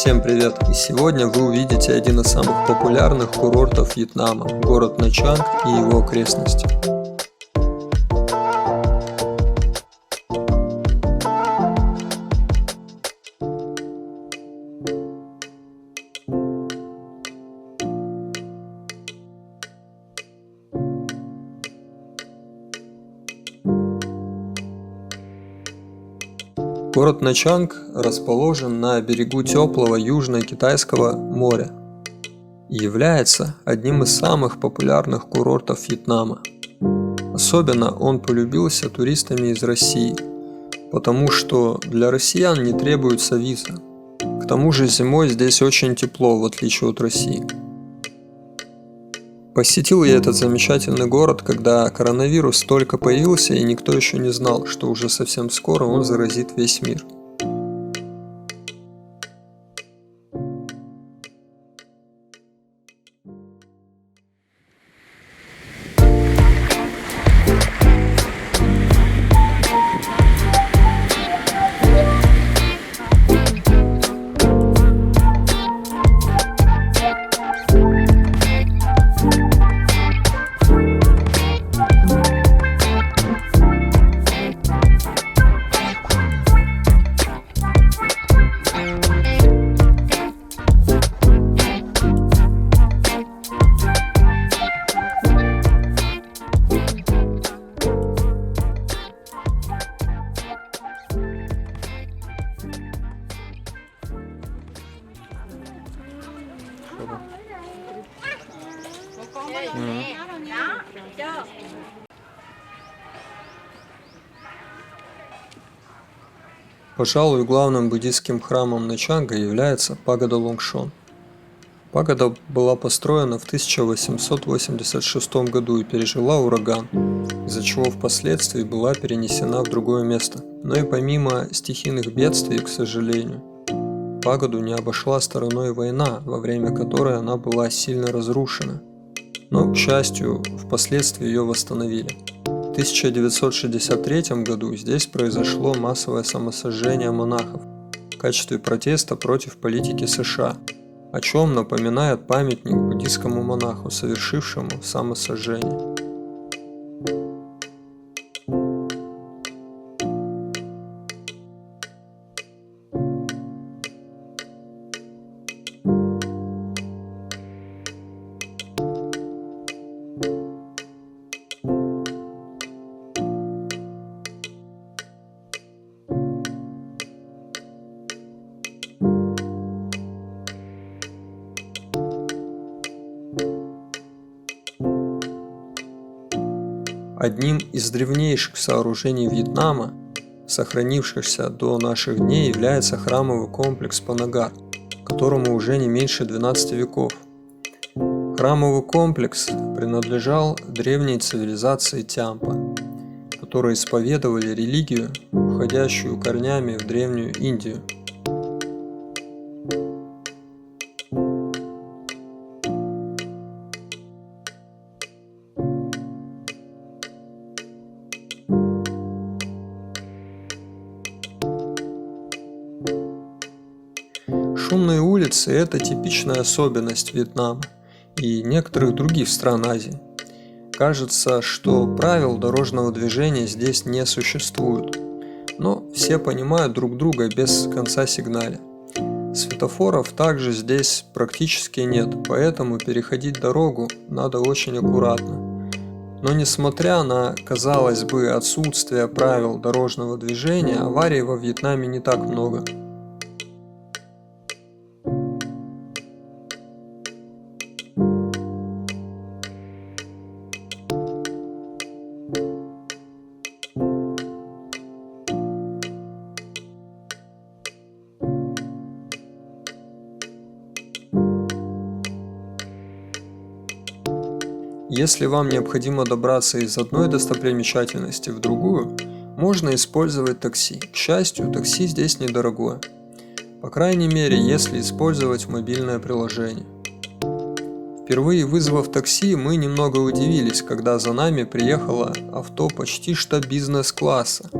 Всем привет! И сегодня вы увидите один из самых популярных курортов Вьетнама – город Nha Trang и его окрестности. Город Nha Trang расположен на берегу теплого Южно-Китайского моря и является одним из самых популярных курортов Вьетнама. Особенно он полюбился туристами из России, потому что для россиян не требуется виза. К тому же зимой здесь очень тепло, в отличие от России. Посетил я этот замечательный город, когда коронавирус только появился, и никто еще не знал, что уже совсем скоро он заразит весь мир. Пожалуй, главным буддийским храмом Nha Trang является пагода Лонгшон. Пагода была построена в 1886 году и пережила ураган, из-за чего впоследствии была перенесена в другое место. Но и помимо стихийных бедствий, к сожалению, пагоду не обошла стороной война, во время которой она была сильно разрушена. Но, к счастью, впоследствии ее восстановили. В 1963 году здесь произошло массовое самосожжение монахов в качестве протеста против политики США, о чем напоминает памятник буддийскому монаху, совершившему самосожжение. Одним из древнейших сооружений Вьетнама, сохранившихся до наших дней, является храмовый комплекс Панагар, которому уже не меньше 12 веков. Храмовый комплекс принадлежал древней цивилизации Тямпа, которые исповедовали религию, уходящую корнями в Древнюю Индию. Шумные улицы – это типичная особенность Вьетнама и некоторых других стран Азии. Кажется, что правил дорожного движения здесь не существует, но все понимают друг друга без конца сигналя. Светофоров также здесь практически нет, поэтому переходить дорогу надо очень аккуратно. Но несмотря на, казалось бы, отсутствие правил дорожного движения, аварий во Вьетнаме не так много. Если вам необходимо добраться из одной достопримечательности в другую, можно использовать такси. К счастью, такси здесь недорогое. По крайней мере, если использовать мобильное приложение. Впервые вызвав такси, мы немного удивились, когда за нами приехало авто почти что бизнес-класса.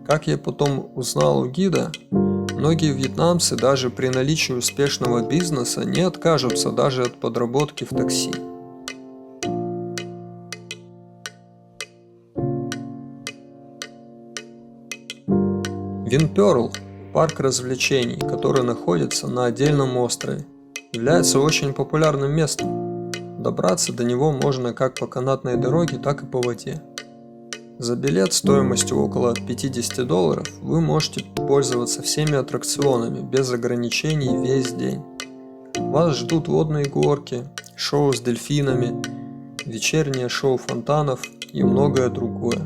Как я потом узнал у гида, Многие вьетнамцы даже при наличии успешного бизнеса не откажутся даже от подработки в такси. Винперл – парк развлечений, который находится на отдельном острове, является очень популярным местом. Добраться до него можно как по канатной дороге, так и по воде. За билет стоимостью около $50 вы можете пользоваться всеми аттракционами без ограничений весь день. Вас ждут водные горки, шоу с дельфинами, вечернее шоу фонтанов и многое другое.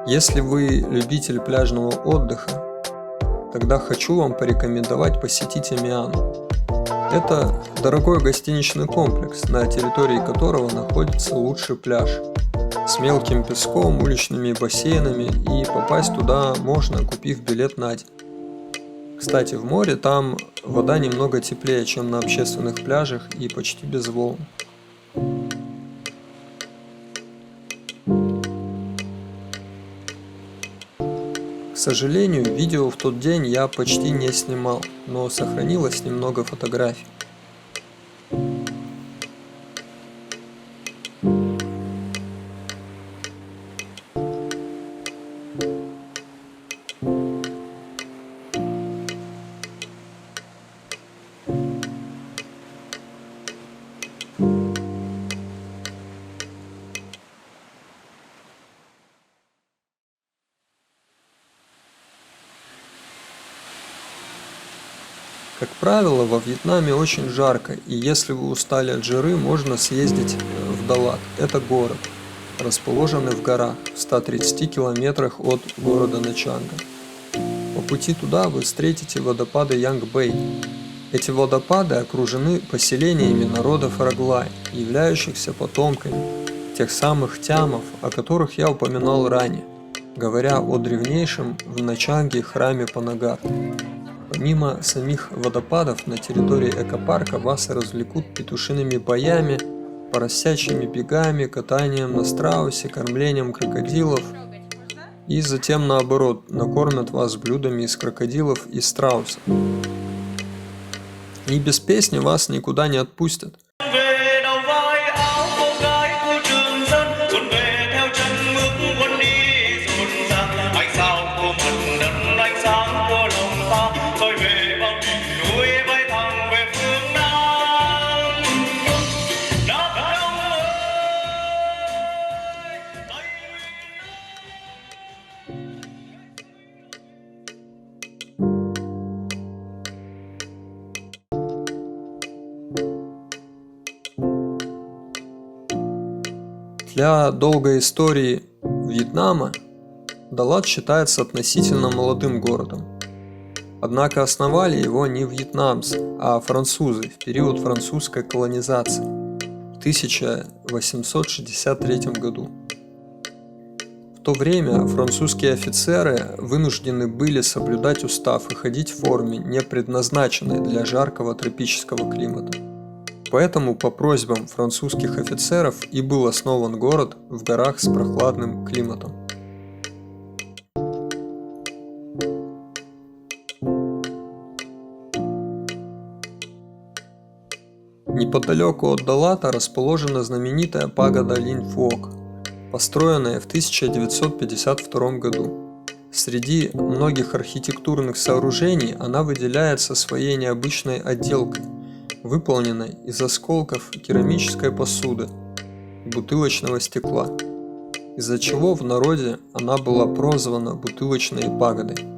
Если вы любитель пляжного отдыха, тогда хочу вам порекомендовать посетить Амиану. Это дорогой гостиничный комплекс, на территории которого находится лучший пляж, с мелким песком, уличными бассейнами, и попасть туда можно, купив билет на день. Кстати, в море там вода немного теплее, чем на общественных пляжах, и почти без волн. К сожалению, видео в тот день я почти не снимал, но сохранилось немного фотографий. Как правило, во Вьетнаме очень жарко, и если вы устали от жары, можно съездить в Далат. Это город, расположенный в горах, в 130 километрах от города Нячанга. По пути туда вы встретите водопады Янг-Бэй. Эти водопады окружены поселениями народов Раглай, являющихся потомками тех самых тямов, о которых я упоминал ранее, говоря о древнейшем в Нячанге храме Панагар. Помимо самих водопадов, на территории экопарка вас развлекут петушиными боями, поросячьими бегами, катанием на страусе, кормлением крокодилов, и затем наоборот, накормят вас блюдами из крокодилов и страусов. И без песни вас никуда не отпустят. Для долгой истории Вьетнама Далат считается относительно молодым городом. Однако основали его не вьетнамцы, а французы в период французской колонизации в 1863 году. В то время французские офицеры вынуждены были соблюдать устав и ходить в форме, не предназначенной для жаркого тропического климата. Поэтому по просьбам французских офицеров и был основан город в горах с прохладным климатом. Неподалеку от Далата расположена знаменитая пагода Линь-Фуок, построенная в 1952 году. Среди многих архитектурных сооружений она выделяется своей необычной отделкой, выполненной из осколков керамической посуды и бутылочного стекла, из-за чего в народе она была прозвана бутылочной пагодой.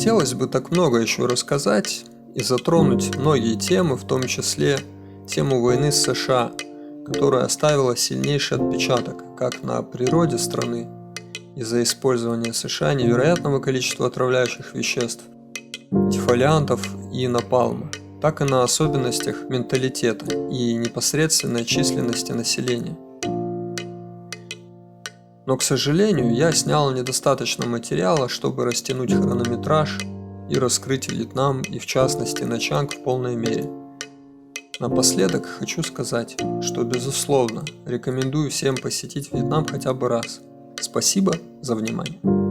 Хотелось бы так много еще рассказать и затронуть многие темы, в том числе тему войны с США, которая оставила сильнейший отпечаток как на природе страны из-за использования США невероятного количества отравляющих веществ, дефолиантов и напалма, так и на особенностях менталитета и непосредственной численности населения. Но, к сожалению, я снял недостаточно материала, чтобы растянуть хронометраж и раскрыть Вьетнам и, в частности, Начанг в полной мере. Напоследок хочу сказать, что, безусловно, рекомендую всем посетить Вьетнам хотя бы раз. Спасибо за внимание.